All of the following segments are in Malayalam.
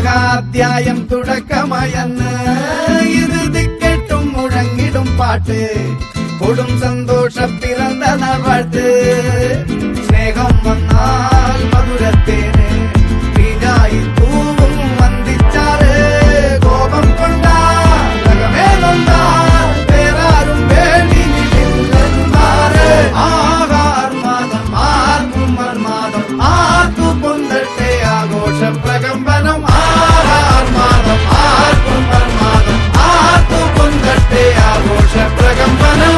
അധ്യായം തുടക്കമയന്ന് ഇറുതി കെട്ടും മുഴങ്ങിടും പാട്ട് കൊടും സന്തോഷ പിറന്ന നാൾ വാഴ്ത്ത് സ്നേഹം വന്നാൽ മധുരത്തേന് തീനായി തൂവും വന്ദിച്ചാറ് കോപം കൊണ്ടാകമേ നൊന്താൽ വേറാരും വേണ്ടിയില്ലെന്നാറ് ആഹാർമാദം ആർക്കും മർമാദം ആർക്കു പൊന്തട്ടെ ആഘോഷ പ്രകമ്പനം ആഹാർമാദം ആർക്കും മർമാദം ആർക്കു പൊന്തട്ടെ ആഘോഷ പ്രകമ്പനം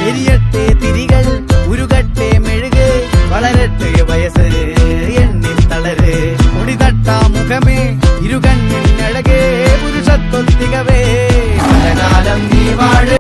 എരിയട്ടെ തിരികൾ ഉരുകട്ടെ മെഴുക് വളരട്ടെ വയസ്സ് എണ്ണിൽ തളര് മുടിതട്ട മുഖമേ ഇരുകണ്ണിൻ അഴകേ പുരുഷത്വത്തികവേ കാലം നീ വാഴ